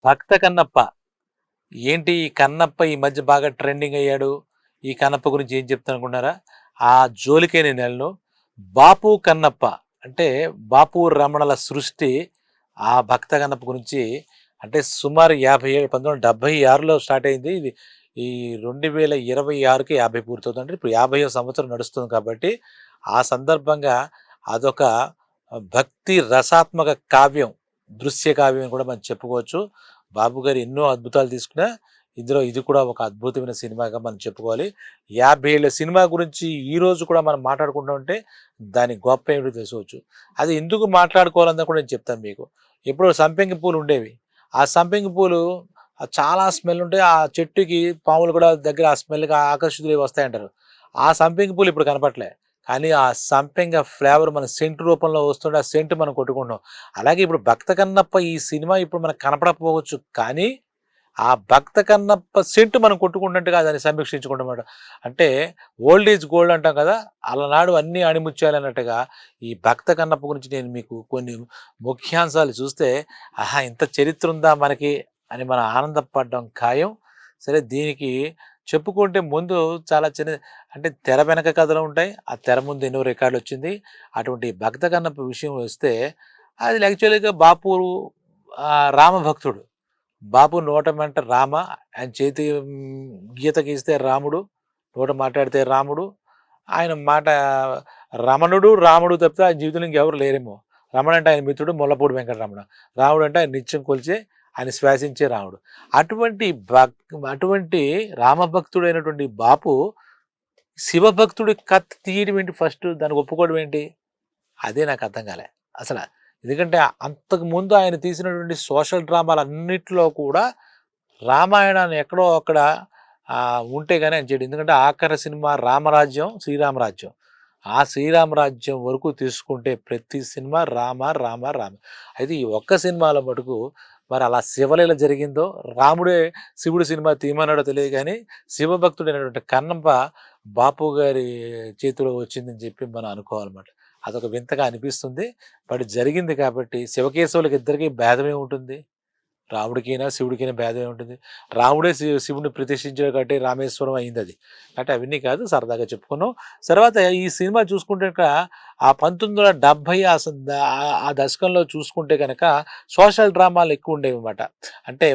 భక్త కన్నప్ప. ఏంటి ఈ కన్నప్ప ఈ మధ్య బాగా ట్రెండింగ్ అయ్యాడు. ఈ కన్నప్ప గురించి ఏం చెప్తాననుకున్నారా? ఆ జోలికే నేనెళ్ళను. బాపు కన్నప్ప అంటే బాపు రమణల సృష్టి ఆ భక్త కన్నప్ప గురించి అంటే సుమారు 57 1976లో స్టార్ట్ అయింది. ఇది ఈ 2026కి 50 పూర్తవుతుంది. అంటే ఇప్పుడు 50వ సంవత్సరం నడుస్తుంది కాబట్టి ఆ సందర్భంగా అదొక భక్తి రసాత్మక కావ్యం. దృశ్య కావ్యం అని కూడా మనం చెప్పుకోవచ్చు. బాబు గారు ఎన్నో అద్భుతాలు తీసుకున్నా ఇందులో ఇది కూడా ఒక అద్భుతమైన సినిమాగా మనం చెప్పుకోవాలి. 50 ఏళ్ల సినిమా గురించి ఈరోజు కూడా మనం మాట్లాడుకుంటూ ఉంటే దాని గొప్ప ఏమిటో తెలుసుకోవచ్చు. అది ఎందుకు మాట్లాడుకోవాలన్నా కూడా నేను చెప్తాను మీకు. ఎప్పుడో సంపెంగ పూలు ఉండేవి. ఆ సంపెంగ పూలు చాలా స్మెల్ ఉంటాయి. ఆ చెట్టుకి పాములు కూడా దగ్గర ఆ స్మెల్‌కి ఆకర్షితులై వస్తాయంటారు. ఆ సంపెంగ పూలు ఇప్పుడు కనపట్లే. కానీ ఆ సంపెంగ ఫ్లేవర్ మన సెంట్ రూపంలో వస్తుంటే ఆ సెంట్ మనం కొట్టుకుంటున్నాం. అలాగే ఇప్పుడు 'భక్త కన్నప్ప' ఈ సినిమా ఇప్పుడు మనకు కనపడకపోవచ్చు. కానీ ఆ 'భక్త కన్నప్ప' సెంట్ మనం కొట్టుకుంటున్నట్టుగా దాన్ని సమీక్షించుకుంటామన్నమాట. అంటే ఓల్డ్ ఈజ్ గోల్డ్ అంటాం కదా! అలనాడు అన్నీ అణిముత్యాలన్నట్టుగా ఈ 'భక్త కన్నప్ప' గురించి నేను మీకు కొన్ని ముఖ్యాంశాలు చూస్తే, ఆహా! ఇంత చరిత్ర ఉందా మనకి అని మనం ఆనందపడడం ఖాయం. సరే దీనికి చెప్పుకుంటే ముందు చాలా చిన్న అంటే తెర వెనక కథలు ఉంటాయి. ఆ తెర ముందు ఎన్నో రికార్డులొచ్చింది. అటువంటి 'భక్త కన్నప్ప' విషయం వస్తే అది యాక్చువల్‌గా బాపు రామభక్తుడు. బాపు నోట మెంట రామ, ఆయన చేతి గీత గీస్తే రాముడు, నోట మాట్లాడితే రాముడు. ఆయన మాట రమణుడు, రాముడు తప్పితే ఆయన జీవితంలో ఇంకెవరు లేరేమో. రమణ అంటే ఆయన మిత్రుడు ముల్లపూడి వెంకటరమణ. రాముడు అంటే ఆయన నిత్యం కొలిచే, ఆయన శ్వాసించే రాముడు. అటువంటి అటువంటి రామభక్తుడైనటువంటి బాపు శివభక్తుడి కథ తీయడం ఏంటి ఫస్ట్? దానికి ఒప్పుకోవడం ఏంటి? అదే నాకు అర్థం కాలే. అసల. ఎందుకంటే అంతకుముందు ఆయన తీసినటువంటి సోషల్ డ్రామాలన్నిట్లో కూడా రామాయణాన్ని ఎక్కడో అక్కడ ఉంటే గాని ఆయన చేయడు. ఎందుకంటే ఆఖరి సినిమా 'రామరాజ్యం', 'శ్రీరామరాజ్యం'. ఆ 'శ్రీరామరాజ్యం' వరకు తీసుకుంటే ప్రతి సినిమా రామ, రామ, రామ. అయితే ఈ ఒక్క సినిమాలో మటుకు మరి అలా శివలీల జరిగిందో, రాముడే శివుడు సినిమా తీయమన్నాడో తెలియదు గానీ, శివభక్తుడైనటువంటి కన్నప్ప బాపు గారి చేతిలో వచ్చిందని చెప్పి మనం అనుకోవాలన్నమాట. అదొక వింతగా అనిపిస్తుంది. బట్ జరిగింది కాబట్టి శివకేశవులకి ఇద్దరికీ భేదమేముంటుంది? రాముడికైనా, శివుడికైనా భేదం ఏముంటుంది? రాముడే శివుడిని ప్రతిష్ఠించాడు కాబట్టి రామేశ్వరం అయిందది. అంటే అవన్నీ కాదు సరదాగా చెప్పుకున్నాం. తర్వాత ఈ సినిమా చూసుకుంటే గనక ఆ 1970 ఆ దశకంలో చూసుకుంటే గనక సోషల్ డ్రామాలు ఎక్కువుండేవన్నమాట. అంటే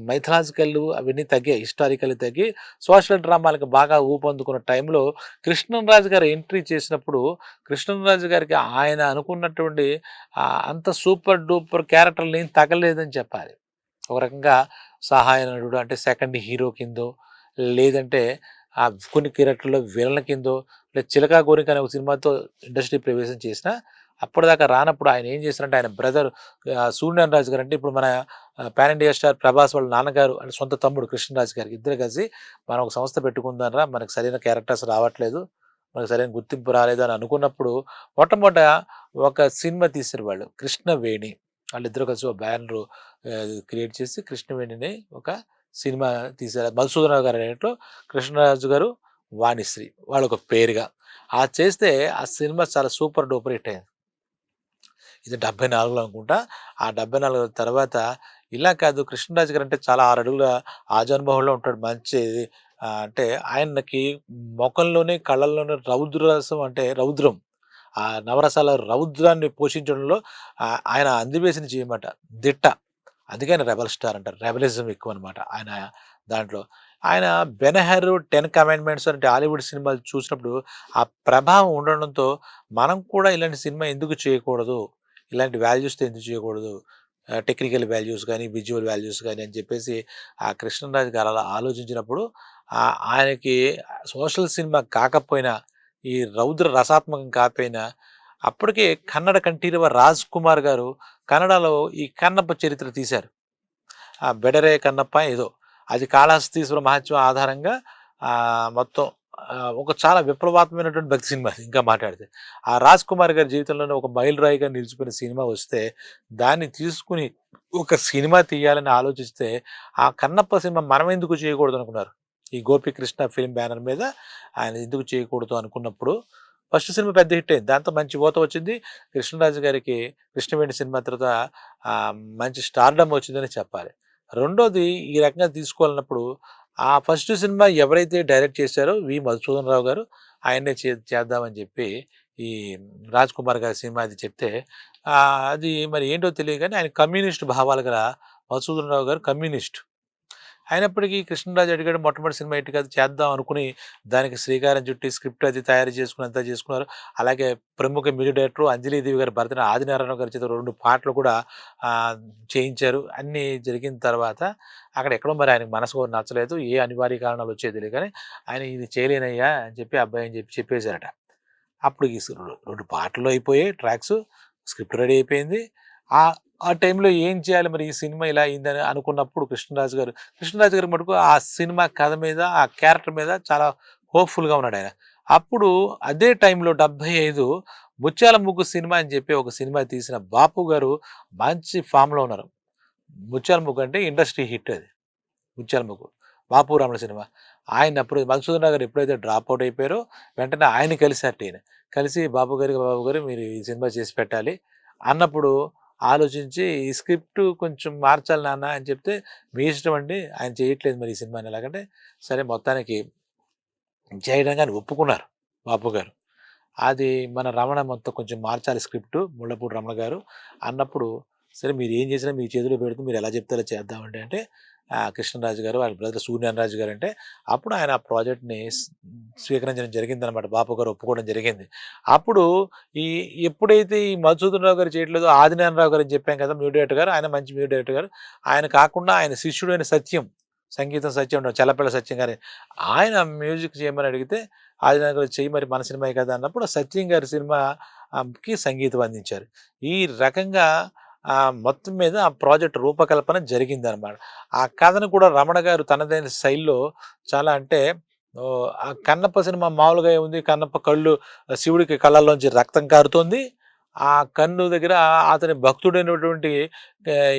మైథలాజికల్ అవన్నీ తగ్గాయి. హిస్టారికల్ తగ్గి సోషల్ డ్రామాలకు బాగా ఊపందుకున్న టైంలో కృష్ణంరాజు గారు ఎంట్రీ చేసినప్పుడు కృష్ణంరాజు గారికి ఆయన అనుకున్నటువంటి అంత సూపర్ డూపర్ క్యారెక్టర్‌లు ఏం తగలలేదని చెప్పాలి. ఒక రకంగా సహాయ నటుడు అంటే సెకండ్ హీరో కిందో, లేదంటే కొన్ని క్యారెక్టర్‌లో విలన్ల కిందో, లేదా 'చిలకా గోరింక' అనే ఒక సినిమాతో ఇండస్ట్రీ ప్రవేశం చేసినా, అప్పటిదాకా రానప్పుడు ఆయన ఏం చేశారంటే ఆయన బ్రదర్ సూర్యనారాయణ రాజు గారు అంటే ఇప్పుడు మన పాన్ ఇండియా స్టార్ 'ప్రభాస్' వాళ్ళ నాన్నగారు అంటే సొంత తమ్ముడు కృష్ణరాజు గారికి ఇద్దరు కలిసి మనం ఒక సంస్థ పెట్టుకుందాంరా మనకు సరైన క్యారెక్టర్స్ రావట్లేదు. మనకు సరైన గుర్తింపు రాలేదు అని అనుకున్నప్పుడు మొట్టమొదట ఒక సినిమా తీశారు వాళ్ళు 'కృష్ణవేణి'. వాళ్ళిద్దరూ కలిసి ఒక బ్యానరు క్రియేట్ చేసి 'కృష్ణవేణిని' ఒక సినిమా తీశారు. 'మధుసూదనరావు' గారి డైరెక్ట్‌లో కృష్ణరాజు గారు, వాణిశ్రీ వాళ్ళొక పేరుగా. చేస్తే ఆ సినిమా చాలా సూపర్ డూపర్ హిట్ అయింది. ఇది 74లో అనుకుంటా. ఆ 74 తర్వాత ఇలా కాదు కృష్ణరాజు గారంటే చాలా 6 అడుగుల ఆజానుబాహుడులో ఉంటాడు. మంచి అంటే ఆయనకి మొఖంలోనే, కళ్ళల్లోనే రౌద్రరసం అంటే రౌద్రం. ఆ నవరసాల రౌద్రాన్ని పోషించడంలో ఆయన అందివేసిన చేయమాట దిట్ట. అందుకే ఆయన రెబెల్ స్టార్ అంటారు. రెబెలిజం ఎక్కువనమాట ఆయన దాంట్లో. ఆయన 'బెన్-హర్', 'టెన్ కమాండ్‌మెంట్స్' అంటే హాలీవుడ్ సినిమాలు చూసినప్పుడు ఆ ప్రభావం ఉండడంతో మనం కూడా ఇలాంటి సినిమా ఎందుకు చేయకూడదు? ఇలాంటి వాల్యూస్‌తో ఎందుకు చేయకూడదు? టెక్నికల్ వాల్యూస్ గాని, విజువల్ వాల్యూస్ గాని అని చెప్పేసి ఆ కృష్ణరాజు గారు అలా ఆలోచించినప్పుడు ఆయనకి సోషల్ సినిమా కాకపోయినా, ఈ రౌద్ర రసాత్మకం కాకపోయినా అప్పటికే కన్నడ కంఠీరవ 'రాజ్ కుమార్' గారు కన్నడలో ఈ కన్నప్ప చరిత్ర తీశారు. 'బెడరే కన్నప్ప' ఏదో. అది కాళహస్తీశ్వర మహత్యం ఆధారంగా మొత్తం ఒక చాలా విప్లవాత్మకమైనటువంటి భక్తి సినిమా అది ఇంకా మాట్లాడితే. ఆ 'రాజ్ కుమార్' గారి జీవితంలోనే ఒక మైలురాయిగా నిలిచిపోయిన సినిమా వస్తే, దాన్ని తీసుకొని ఒక సినిమా తీయాలని ఆలోచిస్తే, ఆ కన్నప్ప సినిమా మనమెందుకు చేయకూడదనుకున్నారు. ఈ 'గోపీకృష్ణ' ఫిల్మ్ బ్యానర్ మీద ఆయన ఎందుకు చేయకూడదు అనుకున్నప్పుడు, ఫస్ట్ సినిమా పెద్ద హిట్ అయింది. దాంతో మంచి ఊత వచ్చింది. కృష్ణరాజు గారికి 'కృష్ణవేణి' సినిమా తర్వాత మంచి స్టార్‌డమ్ వచ్చిందని చెప్పాలి. రెండోది ఈ రకంగా తీసుకోవాలన్నప్పుడు ఆ ఫస్ట్ సినిమా ఎవరైతే డైరెక్ట్ చేశారో మధుసూదన్ రావు గారు ఆయన్నే చేద్దామని చెప్పి ఈ రాజ్ కుమార్ గారి సినిమా అది చెప్తే అది మరి ఏంటో తెలియదు కానీ ఆయన కమ్యూనిస్ట్ భావాలు గల మధుసూదన్ రావు గారు కమ్యూనిస్ట్. అయినప్పటికీ కృష్ణరాజు అడిగాడు మొట్టమొదటి సినిమా ఏంటి కదా చేద్దాం అనుకుని దానికి శ్రీకారం చుట్టి స్క్రిప్ట్ అది తయారు చేసుకుని అంతా చేసుకున్నారు. అలాగే ప్రముఖ మ్యూజిక్ డైరెక్టర్ అంజలీదేవి గారి భర్తన ఆదినారాయణ గారి చేత 2 పాటలు కూడా చేయించారు. అన్నీ జరిగిన తర్వాత అక్కడ ఎక్కడో మరి ఆయనకు మనసు నచ్చలేదు. ఏ అనివార్య కారణాలు వచ్చేది తెలియదు కానీ ఆయన ఇది చేయలేనయ్యా అని చెప్పి అబ్బాయి అని చెప్పి చెప్పేశారట. అప్పుడు ఈ 2 పాటలు అయిపోయాయి ట్రాక్స్, స్క్రిప్ట్ రెడీ అయిపోయింది. ఆ ఆ టైంలో ఏం చేయాలి మరి ఈ సినిమా ఇలా అయిందని అనుకున్నప్పుడు కృష్ణరాజు గారు మటుకు ఆ సినిమా కథ మీద ఆ క్యారెక్టర్ మీద చాలా హోప్ఫుల్గా ఉన్నాడు ఆయన. అప్పుడు అదే టైంలో 75 ముత్యాల ముగ్గు సినిమా అని చెప్పి ఒక సినిమా తీసిన బాపు గారు మంచి ఫామ్లో ఉన్నారు. ముత్యాల ముగ్గు అంటే ఇండస్ట్రీ హిట్ అది. ముత్యాల ముగ్గు బాపు రాముల సినిమా. ఆయన అప్పుడు మధుసూదన్ రావు గారు ఎప్పుడైతే డ్రాప్ అవుట్ అయిపోయారో వెంటనే ఆయన కలిసారట. ఈయన కలిసి బాపు గారు మీరు ఈ సినిమా చేసి పెట్టాలి అన్నప్పుడు ఆలోచించి ఈ స్క్రిప్ట్ కొంచెం మార్చాలి నాన్న అని చెప్తే మీ ఇష్టం అండి ఆయన చేయట్లేదు మరి ఈ సినిమాని ఎలాగంటే సరే మొత్తానికి చేయడం కానీ ఒప్పుకున్నారు బాపు గారు. అది మన రమణ మొత్తం కొంచెం మార్చాలి స్క్రిప్ట్ ముళ్ళపూడి రమణ గారు అన్నప్పుడు సరే మీరు ఏం చేసినా మీ చేతిలో పెడుతూ మీరు ఎలా చెప్తే అలా చేద్దామండి అంటే కృష్ణరాజు గారు వాళ్ళ బ్రదర్ సూర్యనారాజు గారు అంటే అప్పుడు ఆయన ఆ ప్రాజెక్ట్ని స్వీకరించడం జరిగిందనమాట. బాపు గారు ఒప్పుకోవడం జరిగింది. అప్పుడు ఎప్పుడైతే ఈ మధుసూదన్ రావు గారు చేయట్లేదు ఆదినారాయణరావు గారు అని చెప్పాం కదా మ్యూజిక్ డైరెక్టర్ గారు, ఆయన మంచి మ్యూజిక్ డైరెక్టర్ గారు. ఆయన కాకుండా ఆయన శిష్యుడైన సత్యం సంగీతం సత్యం చల్లపిల్ల సత్యం గారి ఆయన మ్యూజిక్ చేయమని అడిగితే ఆదినారాయణ గారు చెయ్యి మరి మన సినిమా కదా అన్నప్పుడు సత్యం గారి సినిమాకి సంగీతం అందించారు. ఈ రకంగా మొత్తం మీద ఆ ప్రాజెక్ట్ రూపకల్పన జరిగిందనమాట. ఆ కథను కూడా రమణ గారు తనదైన శైలిలో చాలా అంటే ఆ కన్నప్ప సినిమా మామూలుగా ఉంది. కన్నప్ప కళ్ళు శివుడికి కళ్ళల్లోంచి రక్తం కారుతోంది. ఆ కన్ను దగ్గర అతని భక్తుడైనటువంటి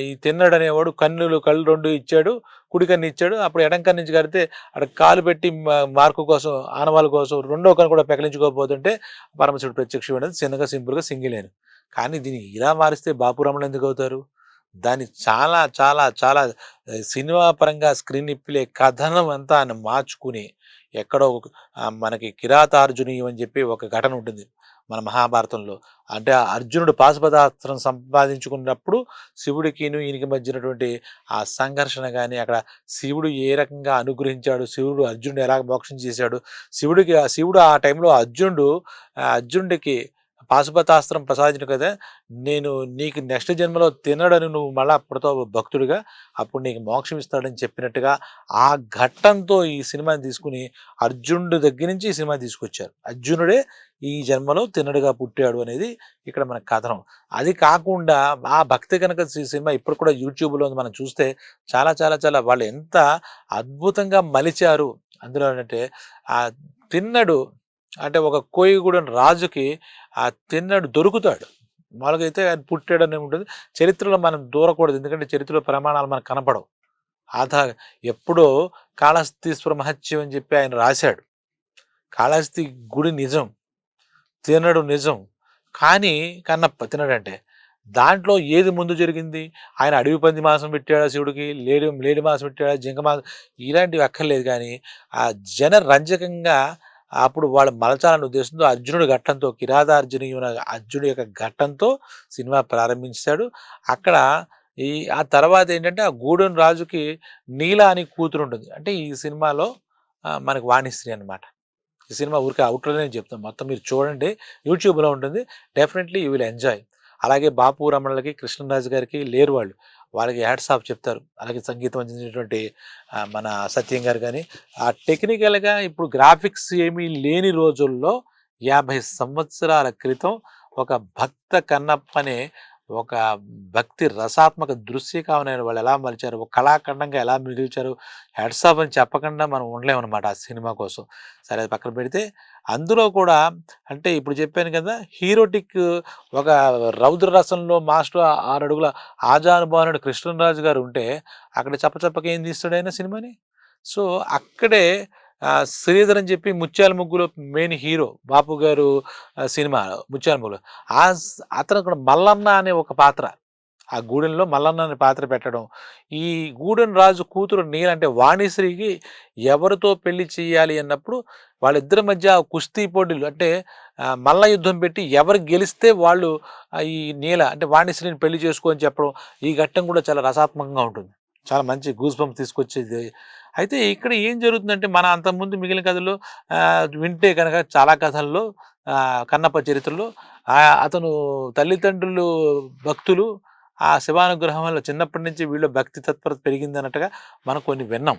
ఈ తిన్నడు అనేవాడు కళ్ళు 2 ఇచ్చాడు, కుడి కన్ను ఇచ్చాడు. అప్పుడు ఎడం కన్ను నుంచి కడితే అక్కడ కాలు పెట్టి మార్కు కోసం ఆనవాళ్ళ కోసం రెండో కన్ను కూడా పెకలించుకోకపోతుంటే పరమశివుడు ప్రత్యక్షం అనేది చిన్నగా సింపుల్గా సింగిలేను. కానీ దీన్ని ఇలా మారిస్తే బాపు రమణ ఎందుకు అవుతారు? దాన్ని చాలా చాలా చాలా సినిమా పరంగా స్క్రీన్ ఇప్పిలే కథనం అంతా ఆయన మార్చుకుని ఎక్కడో మనకి కిరాతార్జునీయం అని చెప్పి ఒక ఘటన ఉంటుంది మన మహాభారతంలో. అంటే అర్జునుడు పాశుపతాస్త్రం సంపాదించుకున్నప్పుడు శివుడికిను ఈయనకి మధ్యనటువంటి ఆ సంఘర్షణ కానీ అక్కడ శివుడు ఏ రకంగా అనుగ్రహించాడు, శివుడు అర్జునుడు ఎలా మోక్షం చేశాడు, శివుడు ఆ టైంలో అర్జునుడికి పాశుపతాస్త్రం ప్రసాదించను కదా, నేను నీకు నెక్స్ట్ జన్మలో తినడని నువ్వు మళ్ళా పుడతావు భక్తుడిగా, అప్పుడు నీకు మోక్షం ఇస్తాడని చెప్పినట్టుగా ఆ ఘట్టంతో ఈ సినిమాని తీసుకుని అర్జునుడి దగ్గర నుంచి ఈ సినిమా తీసుకొచ్చారు. అర్జునుడే ఈ జన్మలో తిన్నడుగా పుట్టాడు అనేది ఇక్కడ మన కథనం. అది కాకుండా ఆ భక్తి కనుక సినిమా ఇప్పుడు కూడా యూట్యూబ్లో మనం చూస్తే చాలా చాలా చాలా వాళ్ళు ఎంత అద్భుతంగా మలిచారు అందులో అంటే ఆ తిన్నడు అంటే ఒక కోయిగూడెం రాజుకి ఆ తిన్నడు దొరుకుతాడు. మామూలుగా అయితే ఆయన పుట్టాడని ఉంటుంది. చరిత్రలో మనం దూరకూడదు, ఎందుకంటే చరిత్రలో ప్రమాణాలు మనకు కనపడవు. ఎప్పుడో కాళహస్తీశ్వర మహత్యం అని చెప్పి ఆయన రాశాడు. కాళహస్తి గుడి నిజం, తినడు నిజం, కానీ కన్నప్ప తినడంటే దాంట్లో ఏది ముందు జరిగింది? ఆయన అడవి పంది మాంసం పెట్టాడా శివుడికి, లేడి మాంసం పెట్టాడా, జింక మాంసం, ఇలాంటివి అక్కర్లేదు. కానీ ఆ జనరంజకంగా అప్పుడు వాళ్ళు మలచాలనే ఉద్దేశంతో అర్జునుడి ఘట్టంతో అర్జునుడి యొక్క ఘట్టంతో సినిమా ప్రారంభించాడు. అక్కడ ఆ తర్వాత ఏంటంటే ఆ గూడెం రాజుకి నీల అని కూతురు ఉంటుంది. అంటే ఈ సినిమాలో మనకు వాణిశ్రీ అనమాట. ఈ సినిమా ఊరికే అవుట్లోనే చెప్తాం, మొత్తం మీరు చూడండి, యూట్యూబ్లో ఉంటుంది, డెఫినెట్లీ యూ విల్ ఎంజాయ్. అలాగే బాపు రమణలకి కృష్ణరాజు గారికి లేరు, వాళ్ళకి హ్యాట్స్ ఆఫ్ చెప్తారు. అలాగే సంగీతం అందించినటువంటి మన సత్యం గారు కానీ ఆ టెక్నికల్గా ఇప్పుడు గ్రాఫిక్స్ ఏమీ లేని రోజుల్లో 50 సంవత్సరాల క్రితం ఒక భక్త కన్నప్పనే ఒక భక్తి రసాత్మక దృశ్యకావనైన వాళ్ళు ఎలా మలిచారు, ఒక కళాఖండంగా ఎలా మిగిల్చారు, హెడ్స్ ఆఫ్ అని చెప్పకుండా మనం ఉండలేమన్నమాట ఆ సినిమా కోసం. సరే అది పక్కన పెడితే అందులో కూడా అంటే ఇప్పుడు చెప్పాను కదా హీరోటిక్ ఒక రౌద్ర రసంలో మాస్టర్ 6 అడుగుల ఆజానుభానుడు కృష్ణరాజు గారు ఉంటే అక్కడ చప్పచప్పకి ఏం తీస్తాడైనా సినిమాని. సో అక్కడే శ్రీధర్ అని చెప్పి ముత్యాల ముగ్గులో మెయిన్ హీరో బాపు గారు సినిమా ముత్యాల ముగ్గులో అతను కూడా మల్లన్న అనే ఒక పాత్ర, ఆ గూడెంలో మల్లన్న అనే పాత్ర పెట్టడం. ఈ గూడెం రాజు కూతురు నీల అంటే వాణిశ్రీకి ఎవరితో పెళ్లి చేయాలి అన్నప్పుడు వాళ్ళిద్దరి మధ్య కుస్తీ పోటీలు అంటే మల్ల యుద్ధం పెట్టి ఎవరు గెలిస్తే వాళ్ళు ఈ నీల అంటే వాణిశ్రీని పెళ్లి చేసుకో అని చెప్పడం. ఈ ఘట్టం కూడా చాలా రసాత్మకంగా ఉంటుంది. చాలా మంచి గూస్ బంప్స్ తీసుకొచ్చేది. అయితే ఇక్కడ ఏం జరుగుతుందంటే మన అంతకుముందు మిగిలిన కథల్లో వింటే కనుక చాలా కథల్లో కన్నప్ప చరిత్రలో అతను తల్లిదండ్రులు భక్తులు ఆ శివానుగ్రహం వల్ల చిన్నప్పటి నుంచి వీళ్ళు భక్తి తత్పరత పెరిగిందన్నట్టుగా మనం కొన్ని విన్నాం.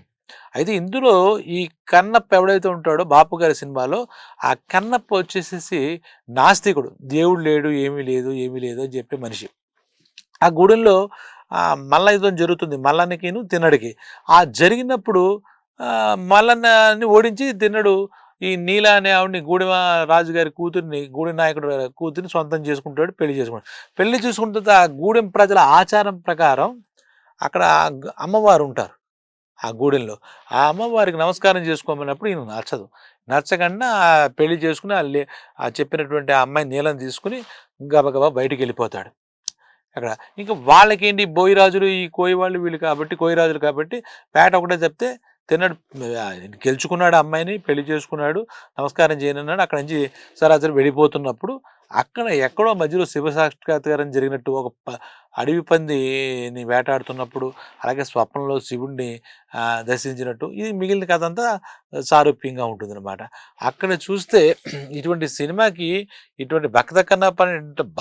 అయితే ఇందులో ఈ కన్నప్ప ఎవడైతే ఉంటాడో బాపు గారి సినిమాలో ఆ కన్నప్ప వచ్చేసేసి నాస్తికుడు. దేవుడు లేడు, ఏమీ లేదు, ఏమీ లేదు అని చెప్పే మనిషి. ఆ గూడెంలో మల్ల యుద్ధం జరుగుతుంది మల్లన్నకిను తిన్నడికి. ఆ జరిగినప్పుడు మల్లన్నని ఓడించి తిన్నడు ఈ నీల అనే ఆవిడని గూడెం రాజుగారి కూతుర్ని గూడెం నాయకుడు కూతుర్ని సొంతం చేసుకుంటాడు, పెళ్లి చేసుకుంటాడు. పెళ్లి చేసుకున్న తర్వాత ఆ గూడెం ప్రజల ఆచారం ప్రకారం అక్కడ అమ్మవారు ఉంటారు ఆ గూడెంలో. ఆ అమ్మవారికి నమస్కారం చేసుకోమన్నప్పుడు ఈయన నచ్చదు. నచ్చకుండా పెళ్లి చేసుకుని ఆ చెప్పినటువంటి ఆ అమ్మాయి నీళ్ళని తీసుకుని గబగబా బయటికి వెళ్ళిపోతాడు. అక్కడ ఇంకా వాళ్ళకేంటి బోయిరాజులు ఈ కోయి వాళ్ళు వీళ్ళు కాబట్టి కోయిరాజులు కాబట్టి పేట ఒకటే చెప్తే తిన్నాడు, గెలుచుకున్నాడు, అమ్మాయిని పెళ్లి చేసుకున్నాడు, నమస్కారం చేయనన్నాడు. అక్కడి నుంచి సరాసరి వెళ్ళిపోతున్నప్పుడు అక్కడ ఎక్కడో మధ్యలో శివ సాక్షాత్కారం జరిగినట్టు ఒక అడవి పందిని వేటాడుతున్నప్పుడు అలాగే స్వప్నంలో శివుణ్ణి దర్శించినట్టు ఇది మిగిలిన కథ అంతా సారూప్యంగా ఉంటుందన్నమాట. అక్కడ చూస్తే ఇటువంటి సినిమాకి ఇటువంటి భక్త కన్నప్ప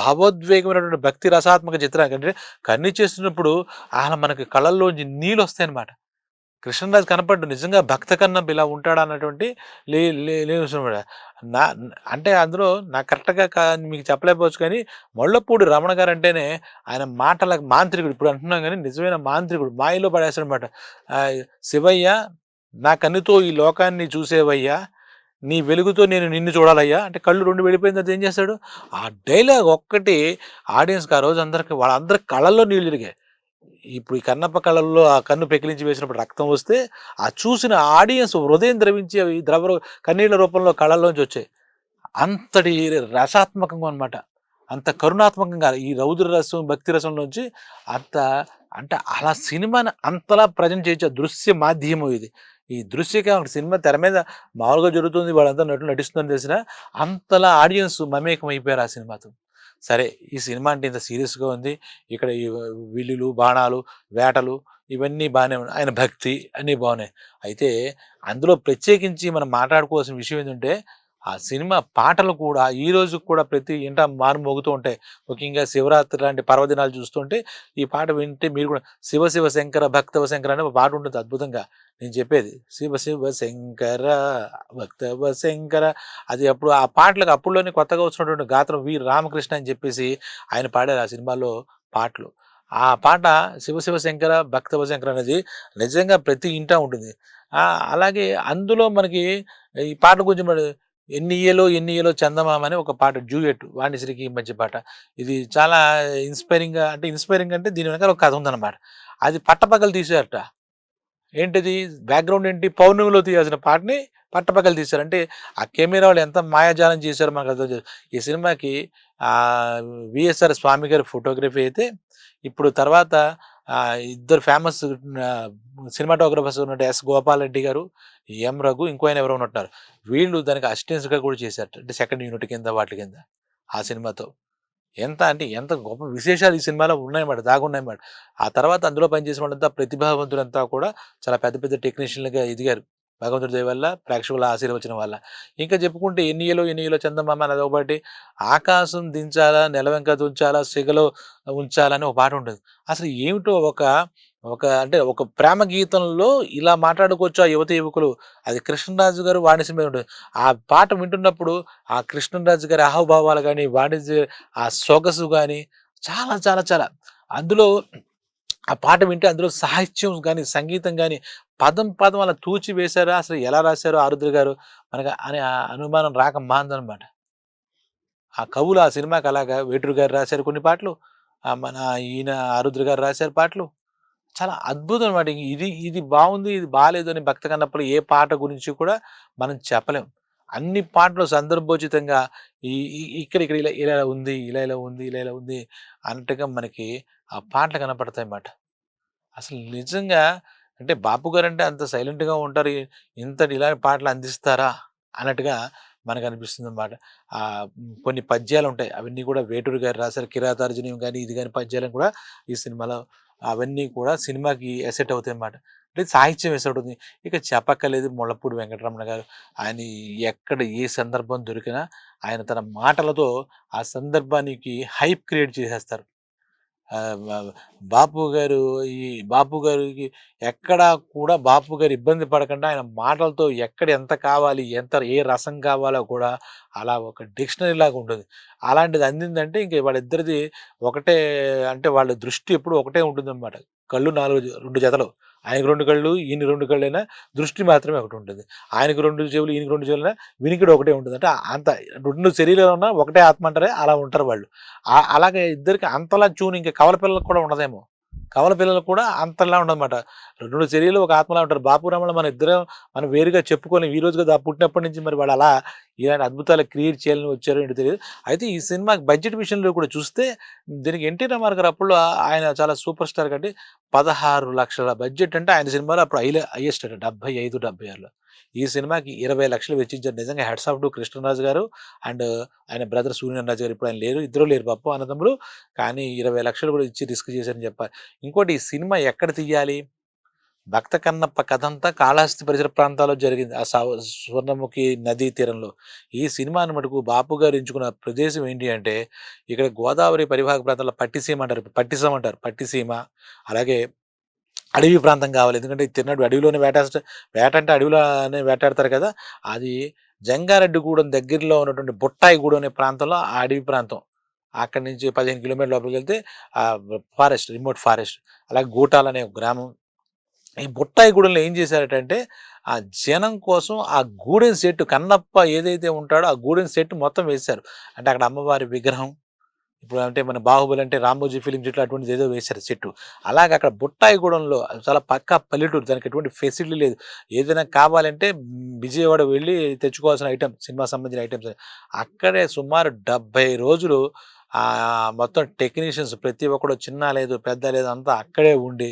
భావోద్వేగమైనటువంటి భక్తి రసాత్మక చిత్రం అంటే కన్నీ చేస్తున్నప్పుడు అలా మనకి కళ్ళల్లోంచి నీళ్ళు వస్తాయన్నమాట. కృష్ణరాజు కనపడ్డు నిజంగా భక్త కన్నప్ప ఇలా ఉంటాడా అన్నటువంటి లేని నా అంటే అందులో నాకు కరెక్ట్గా మీకు చెప్పలేకపోవచ్చు కానీ మొళ్ళపూడి రమణ గారు అంటేనే ఆయన మాటల మాంత్రికుడు. ఇప్పుడు అంటున్నాం కానీ నిజమైన మాంత్రికుడు, మాయలో పడేస్తాడనమాట. శివయ్య నా కన్నుతో ఈ లోకాన్ని చూసేవయ్యా, నీ వెలుగుతో నేను నిన్ను చూడాలయ్యా అంటే కళ్ళు రెండు వెళ్ళిపోయిన తర్వాత ఏం చేస్తాడు ఆ డైలాగ్ ఒక్కటి ఆడియన్స్కి ఆ రోజు అందరికి వాళ్ళందరి కళ్ళల్లో నీళ్ళు తిరిగాయి. ఇప్పుడు ఈ కన్నప్ప కళ్ళల్లో ఆ కన్ను పెకిలించి వేసినప్పుడు రక్తం వస్తే ఆ చూసిన ఆడియన్స్ హృదయం ద్రవించి అవి కన్నీళ్ళ రూపంలో కళ్ళల్లోంచి వచ్చాయి. అంతటి రసాత్మకంగా అనమాట, అంత కరుణాత్మకంగా ఈ రౌద్ర రసం భక్తి రసంలోంచి అంత అంటే అలా సినిమాని అంతలా ప్రజెంట్ చేయొచ్చు. దృశ్య మాధ్యమం ఇది. ఈ దృశ్యక సినిమా తెర మీద మామూలుగా జరుగుతుంది, వాళ్ళంతా నటులు నటిస్తుందని తెలిసిన అంతలా ఆడియన్స్ మమేకం అయిపోయారు ఆ సినిమాతో. సరే ఈ సినిమా అంటే ఇంత సీరియస్గా ఉంది, ఇక్కడ ఈ విల్లులు బాణాలు వేటలు ఇవన్నీ బాగానే ఉన్నాయి, ఆయన భక్తి అన్నీ బాగున్నాయి. అయితే అందులో ప్రత్యేకించి మనం మాట్లాడుకోవాల్సిన విషయం ఏంటంటే ఆ సినిమా పాటలు కూడా ఈ రోజు కూడా ప్రతి ఇంట మారుమోగుతూ ఉంటాయి. ముఖ్యంగా శివరాత్రి లాంటి పర్వదినాలు చూస్తుంటే ఈ పాట వింటే మీరు కూడా శివ శివ శంకర భక్తవ శంకర అనే ఒక పాట ఉంటుంది అద్భుతంగా. నేను చెప్పేది శివ శివ శంకర భక్తవ శంకర, అది అప్పుడు ఆ పాటలకు అప్పుడులోనే కొత్తగా వచ్చినటువంటి గాత్రం వి రామకృష్ణ అని చెప్పేసి ఆయన పాడారు ఆ సినిమాలో పాటలు. ఆ పాట శివ శివ శంకర భక్తవ శంకర అనేది నిజంగా ప్రతి ఇంటా ఉంటుంది. అలాగే అందులో మనకి ఈ పాట గురించి ఎన్నియలో చందమామ అని ఒక పాట డ్యూయట్ వాణిశ్రీకి మధ్య పాట. ఇది చాలా ఇన్స్పైరింగ్ అంటే దీని వెనకాల ఒక కథ ఉందన్నమాట. అది పట్టపగలు తీసారట. ఏంటిది బ్యాక్గ్రౌండ్ ఏంటి, పౌర్ణమిలో తీయాల్సిన పాటని పట్టపగలు తీశారు. అంటే ఆ కెమెరా వాళ్ళు ఎంత మాయాజాలం చేశారో మనకు అర్థం. ఈ సినిమాకి విఎస్ఆర్ స్వామి గారి ఫోటోగ్రఫీ అయితే ఇప్పుడు తర్వాత ఇద్దరు ఫేమస్ సినిమాటోగ్రఫర్స్ ఉన్నట్టు ఎస్ గోపాల్ రెడ్డి గారు, ఎం రఘు, ఇంకో ఆయన ఎవరో ఉన్నట్టున్నారు. వీళ్ళు దానికి అసిస్టెంట్స్గా కూడా చేశారు. అంటే సెకండ్ యూనిట్ కింద వాటి కింద ఆ సినిమాతో. ఎంత గొప్ప విశేషాలు ఈ సినిమాలో ఉన్నాయన్నమాట, దాగున్నాయన్నమాట. ఆ తర్వాత అందులో పనిచేసిన వాళ్ళంతా ప్రతిభావంతులంతా కూడా చాలా పెద్ద పెద్ద టెక్నీషియన్లుగా ఎదిగారు భగవంతుడి దయ వల్ల, ప్రేక్షకుల ఆశీర్వచనం వల్ల. ఇంకా చెప్పుకుంటే ఎన్నియలో చందమామ అనేది ఒకటి, ఆకాశం దించాలా నెలవెంక తుంచాలా సిగలో ఉంచాలని ఒక పాట ఉంటుంది. అసలు ఏమిటో అంటే ఒక ప్రేమ గీతంలో ఇలా మాట్లాడుకోవచ్చు ఆ యువకులు. అది కృష్ణరాజు గారు వాణిజ్య మీద ఉంటుంది. ఆ పాట వింటున్నప్పుడు ఆ కృష్ణరాజు గారి అహావభావాలు కానీ వాణిజ్య ఆ సొగసు కానీ చాలా చాలా చాలా అందులో ఆ పాట వింటే అందులో సాహిత్యం కానీ సంగీతం కానీ పదం పదం అలా తూచి వేశారా, అసలు ఎలా రాశారో ఆరుద్ర గారు మనకు అనే అనుమానం రాక మాందనమాట. ఆ కవులు ఆ సినిమాకి అలాగా వేటూరు గారు రాశారు కొన్ని పాటలు, మన ఈయన ఆరుద్ర గారు రాశారు పాటలు. చాలా అద్భుతం అనమాట. ఇది బాగుంది, ఇది బాగాలేదు అని భక్త కన్నప్పుడు ఏ పాట గురించి కూడా మనం చెప్పలేం. అన్ని పాటలు సందర్భోచితంగా ఇక్కడ ఇక్కడ ఇలా ఇలా ఉంది, ఇలా ఇలా ఉంది, ఇలా ఇలా ఉంది అన్నట్టుగా మనకి ఆ పాటలు కనపడతాయన్నమాట. అసలు నిజంగా అంటే బాపు గారంటే అంత సైలెంట్‌గా ఉంటారు. ఇంతటి ఇలాంటి పాటలు అందిస్తారా? అన్నట్టుగా మనకనిపిస్తుందన్నమాట. కొన్ని పద్యాలుంటాయి. అవన్నీ కూడా వేటూరి గారు రాశారు. 'కిరాతార్జునీయం' గాని, ఇది గాని పద్యాలను కూడా ఈ సినిమాలో అవన్నీ కూడా సినిమాకి ఎసెట్ అవుతాయన్నమాట. అంటే సాహిత్యం ఎసెట్ అవుతుంది. ఇక చెప్పక్కర్లేదు ముళ్ళపూడి వెంకటరమణ గారు. ఆయన ఎక్కడ ఏ సందర్భం దొరికినా ఆయన తన మాటలతో ఆ సందర్భానికి హైప్ క్రియేట్ చేసేస్తారు. ఆహ్, వ బాపు గారు ఈ బాపు గారికి ఎక్కడా కూడా బాపు గారు ఇబ్బంది పడకుండా ఆయన మాటలతో ఎక్కడ ఎంత కావాలి, ఏ రసం కావాలో కూడా అలా ఒక డిక్షనరీలాగా ఉంటుంది. అలాంటిది అందిందంటే ఇంక వాళ్ళిద్దరిది ఒకటే అంటే వాళ్ళ దృష్టి ఎప్పుడు ఒకటే ఉంటుందనమాట. కళ్ళు 2 జతలు. ఆయనకి 2 కళ్ళు, ఈయనకి 2 కళ్ళైనా దృష్టి మాత్రమే ఒకటుంటుంది. ఆయనకి 2 చెవులు, ఈయనకి 2 చెవులైనా వినికిడి ఒకటే ఉంటుంది. అంటే అంత 2 శరీరాలు ఉన్నా ఒకటే ఆత్మ అంటారే అలా ఉంటారు వాళ్ళు. అలాగే ఇద్దరికి అంతలా ట్యూన్ ఇంక కవల పిల్లలకి కూడా ఉండదేమో. కవల పిల్లలకు కూడా అంతలా ఉండదనమాట. 2 శరీరాలు ఒక ఆత్మలా ఉంటారు. బాపు, రమణ మనం వేరుగా చెప్పుకోలేం. ఈ రోజు కదా పుట్టినప్పటి నుంచి మరి వాళ్ళు అలా ఇలాంటి అద్భుతాలు క్రియేట్ చేయాలని వచ్చారో ఏంటో తెలీదు. అయితే ఈ సినిమాకి బడ్జెట్ విషయంలో కూడా చూస్తే దీనికి 'ఎన్టీ రామారావు' గారు అప్పట్లో ఆయన చాలా సూపర్ స్టార్ కాబట్టి 16,00,000 బడ్జెట్ అంటే ఆయన సినిమాలో అప్పుడు హైయెస్ట్ అట 75, 76లో. ఈ సినిమాకి 20,00,000 వెచ్చించారు. నిజంగా హెడ్స్ ఆఫ్ టు కృష్ణరాజు గారు అండ్ ఆయన బ్రదర్ సూర్యనారాయణ గారు. ఇప్పుడు ఆయన లేరు. ఇద్దరు లేరు పాపం అన్నదమ్ములు. కానీ 20,00,000 కూడా ఇచ్చి రిస్క్ చేశారని చెప్పాలి. ఇంకోటి ఈ సినిమా ఎక్కడ తీయాలి? భక్త కన్నప్ప కథంతా కాళహస్తి పరిసర ప్రాంతాల్లో జరిగింది. ఆ స్వర్ణముఖి నదీ తీరంలో. ఈ సినిమాని మటుకు బాపు గారు ఎంచుకున్న ప్రదేశం ఏంటి అంటే, ఇక్కడ గోదావరి పరివాహక ప్రాంతాల్లో పట్టిసీమ అంటారు. పట్టిసీమ అంటారు. పట్టిసీమ అలాగే అడవి ప్రాంతం కావాలి. ఎందుకంటే ఈ తిరునాడు అడవిలోనే వేట అంటే అడవిలోనే వేటాడతారు కదా! అది జంగారెడ్డిగూడెం దగ్గరలో ఉన్నటువంటి బుట్టాయిగూడెం అనే ప్రాంతంలో ఆ అడవి ప్రాంతం. అక్కడి నుంచి 15 కిలోమీటర్ల లోపలికెళ్తే ఫారెస్ట్, రిమోట్ ఫారెస్ట్. అలాగే గూటాలనే ఒక గ్రామం. ఈ బుట్టాయిగూడెంలో ఏం చేశారటంటే, ఆ జనం కోసం ఆ గూడెం సెట్ కన్నప్ప ఏదైతే ఉంటాడో, ఆ గూడెం సెట్ మొత్తం వేశారు. అంటే అక్కడ అమ్మవారి విగ్రహం ఇప్పుడు అంటే మన 'బాహుబలి' అంటే 'రామోజీ ఫిల్మ్ సిటీలో' అటువంటిది ఏదో వేశారు సెట్టు. అలాగే అక్కడ బుట్టాయిగూడెంలో చాలా పక్కా పల్లెటూరు. దానికి ఎటువంటి ఫెసిలిటీ లేదు. ఏదైనా కావాలంటే విజయవాడ వెళ్లి తెచ్చుకోవాల్సిన ఐటెమ్ సినిమాకి సంబంధించిన ఐటెమ్స్. అక్కడే సుమారు 70 రోజులు మొత్తం టెక్నీషియన్స్ ప్రతి ఒక్కడు చిన్న లేదు, పెద్ద లేదు అంతా అక్కడే ఉండి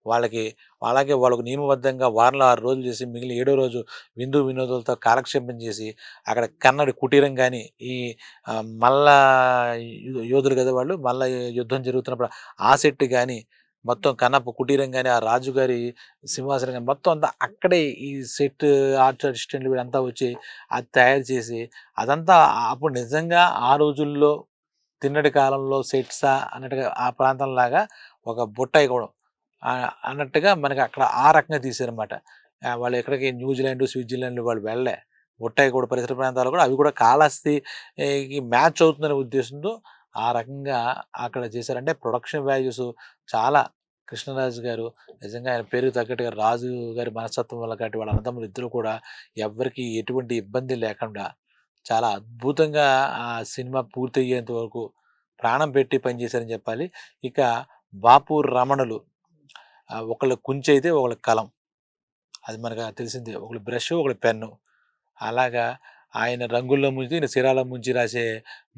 వాళ్ళకి అలాగే వాళ్ళకు నియమబద్ధంగా వారంలో 6 రోజులు చేసి మిగిలిన ఏడో రోజు విందు వినోదాలతో కాలక్షేపం చేసి అక్కడ కన్నడి కుటీరం గాని, ఈ మల్ల యోధులు కదా వాళ్ళు. మల్ల యుద్ధం జరుగుతున్నప్పుడు ఆ సెట్ గాని, మొత్తం కన్నప్ప కుటీరం గాని, ఆ రాజుగారి సింహాసనం గాని మొత్తం అంతా అక్కడే ఈ సెట్ ఆర్ట్ అసిస్టెంట్లు వీళ్ళంతా వచ్చి అది తయారు చేసి అదంతా అప్పుడు నిజంగా ఆ రోజుల్లో తిన్నటి కాలంలో సెట్సా అన్నట్టుగా ఆ ప్రాంతంలాగా ఒక బుట్టాయిగూడెం అన్నట్టుగా మనకి అక్కడ ఆ రకంగా తీశారనమాట. వాళ్ళు ఎక్కడికి న్యూజిలాండ్, స్విట్జర్లాండ్ వాళ్ళు వెళ్ళలే. బుట్టాయిగూడెం పరిసర ప్రాంతాలు కూడా అవి కూడా కాళహస్తి కి మ్యాచ్ అవుతుందనే ఉద్దేశంతో ఆ రకంగా అక్కడ చేశారు. అంటే ప్రొడక్షన్ వాల్యూస్ చాలా కృష్ణరాజు గారు నిజంగా ఆయన పేరుకి తగ్గట్టుగా రాజు గారి మనస్తత్వం వల్ల కాబట్టి వాళ్ళ అన్నదమ్ములు ఇద్దరు కూడా ఎవ్వరికీ ఎటువంటి ఇబ్బంది లేకుండా చాలా అద్భుతంగా ఆ సినిమా పూర్తయ్యేంత వరకు ప్రాణం పెట్టి పనిచేశారని చెప్పాలి. ఇక బాపు రమణులు ఒకళ్ళ కుంచైతే ఒకళ్ళ కలం. అది మనకు తెలిసిందే. ఒకళ్ళు బ్రషు, ఒకళ్ళు పెన్ను. అలాగా ఆయన రంగుల్లో ముంచి, ఈయన సిరాలో ముంచి రాసే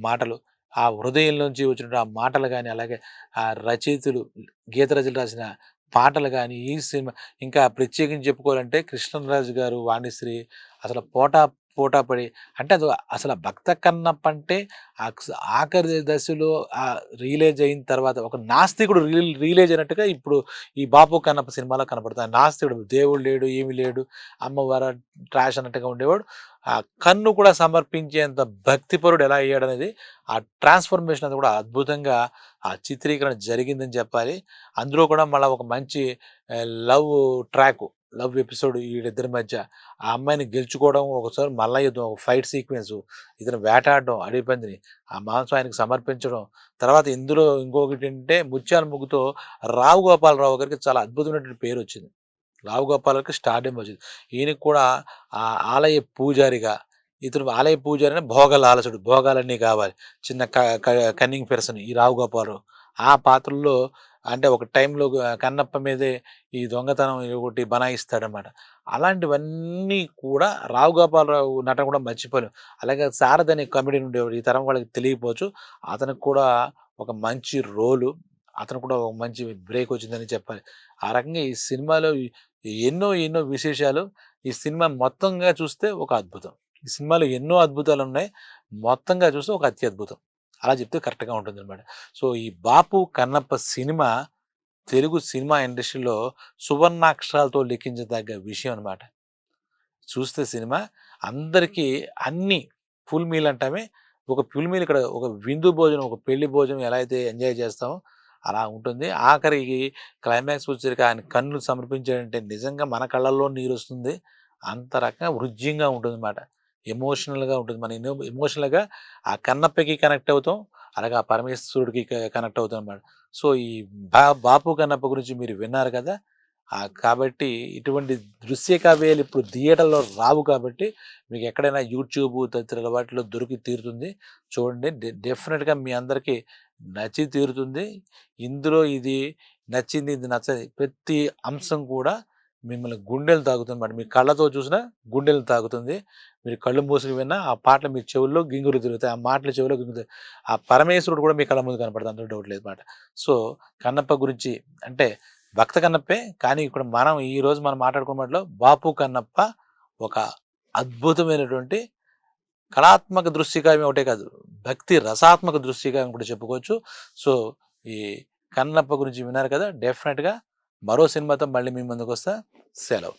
మాటలు. ఆ హృదయంలోంచి వచ్చినటువంటి ఆ మాటలు గాని, అలాగే ఆ రచయితలు, గీత రచయితలు రాసిన పాటలు గాని, ఈ సినిమా ఇంకా ప్రత్యేకించి చెప్పుకోవాలంటే కృష్ణరాజు గారు, వాణిశ్రీ అసలు పోటాపడి అంటే అది అసల భక్త కన్నప్ప అంటే ఆఖరి దశలో రియలైజ్ అయిన తర్వాత ఒక నాస్తికుడు రియలైజ్ అయినట్టుగా ఇప్పుడు ఈ 'బాపు కన్నప్ప' సినిమాలో కనపడతాడు. నాస్తికుడు దేవుడు లేడు, ఏమి లేడు, అమ్మవారు ట్రాష్ అన్నట్టుగా ఉండేవాడు. ఆ కన్ను కూడా సమర్పించేంత భక్తిపరుడు ఎలా అయ్యాడనేది ఆ ట్రాన్స్‌ఫర్మేషన్ అది కూడా అద్భుతంగా ఆ చిత్రీకరణ జరిగిందని చెప్పాలి. అందులో కూడా మళ్ళా ఒక మంచి లవ్ ట్రాకు, లవ్ ఎపిసోడ్ వీళ్ళిద్దరి మధ్య. ఆ అమ్మాయిని గెలుచుకోవడం, ఒకసారి మల్ల యుద్ధం, ఒక ఫైట్ సీక్వెన్సు, ఇతను వేటాడడం అడవి పందిని, ఆ మాంసం ఆయనకి సమర్పించడం. తర్వాత ఇందులో ఇంకొకటేంటంటే ముత్యాల ముగ్గుతో రావు గోపాలరావు గారికి చాలా అద్భుతమైనటువంటి పేరొచ్చింది. రావు గోపాల్‌కి స్టార్‌డమ్ వచ్చింది. ఈయనకి కూడా ఆలయ పూజారిగా ఇతను ఆలయ పూజారి అంటే భోగలాలసుడు. భోగాలన్నీ కావాలి. చిన్న క క కన్నింగ్ పర్సన్ ఈ రావు గోపాలరావు. ఆ పాత్రలో అంటే ఒక టైంలో కన్నప్ప మీదే ఈ దొంగతనం ఒకటి బనాయిస్తాడనమాట. అలాంటివన్నీ కూడా రావు గోపాలరావు నటన కూడా మర్చిపోలేం. అలాగే సారథి అనే కమెడియన్ ఉండేవాడు. ఈ తరం వాళ్ళకి తెలియకపోవచ్చు. అతనికి కూడా ఒక మంచి రోలు. అతను కూడా ఒక మంచి బ్రేక్ వచ్చిందని చెప్పాలి. ఆ రకంగా ఈ సినిమాలో ఎన్నో ఎన్నో విశేషాలు. ఈ సినిమా మొత్తంగా చూస్తే ఒక అద్భుతం. ఈ సినిమాలో ఎన్నో అద్భుతాలున్నాయి. మొత్తంగా చూస్తే ఒక అత్యద్భుతం. అలా చెప్తే కరెక్ట్‌గా ఉంటుందనమాట. సో, ఈ 'బాపు కన్నప్ప' సినిమా తెలుగు సినిమా ఇండస్ట్రీలో సువర్ణాక్షరాలతో లిఖించదగ్గ విషయం అనమాట. చూస్తే సినిమా అందరికీ అన్నీ ఫుల్ మీల్ అంటామే. ఒక ఫుల్ మీల్ ఇక్కడ ఒక విందు భోజనం, ఒక పెళ్లి భోజనం ఎలా అయితే ఎంజాయ్ చేస్తామో అలా ఉంటుంది. ఆఖరికి క్లైమాక్స్ వచ్చేసరికి ఆయన కన్నులు సమర్పించాడంటే నిజంగా మన కళ్ళల్లో నీరొస్తుంది. అంత రకంగా హృద్యంగా ఉంటుందన్నమాట. ఎమోషనల్‌గా ఉంటుంది. మనం ఎమోషనల్‌గా ఆ కన్నప్పకి కనెక్ట్ అవుతాం. అలాగే ఆ పరమేశ్వరుడికి కనెక్ట్ అవుతామన్నమాట. సో, ఈ బాపు కన్నప్ప గురించి మీరు విన్నారు కదా! కాబట్టి ఇటువంటి దృశ్య కావ్యాలు ఇప్పుడు థియేటర్‌లో రావు కాబట్టి మీకు ఎక్కడైనా యూట్యూబ్ తదితర వాటిలో దొరికి తీరుతుంది. చూడండి. డెఫినిట్‌గా మీ అందరికీ నచ్చి తీరుతుంది. ఇందులో ఇది నచ్చింది, ఇది నచ్చని ప్రతి అంశం కూడా మిమ్మల్ని గుండెలు తాకుతుందన్నమాట. మీ కళ్ళతో చూసినా గుండెలు తాకుతుంది. మీరు కళ్ళు మూసుకొని విన్నా ఆ పాటలు మీ చెవుల్లో గింగురు తిరుగుతాయి. ఆ మాటలు చెవుల్లో గింగురుతాయి. ఆ పరమేశ్వరుడు కూడా మీ కళ్ళ ముందు కనపడతాడు. అందులో డౌట్ లేదు మాట. సో, కన్నప్ప గురించి అంటే భక్త కన్నప్పే. కానీ ఇప్పుడు ఈరోజు మనం మాట్లాడుకున్న మాటలో బాపు కన్నప్ప ఒక అద్భుతమైనటువంటి కళాత్మక దృశ్యకావ్యం ఒకటే కాదు. భక్తి రసాత్మక దృశ్యకావ్యం కూడా చెప్పుకోవచ్చు. సో, ఈ కన్నప్ప గురించి విన్నారు కదా! డెఫినిట్‌గా మరో సినిమాతో మళ్ళీ మీ ముందుకొస్తా. సెలవు.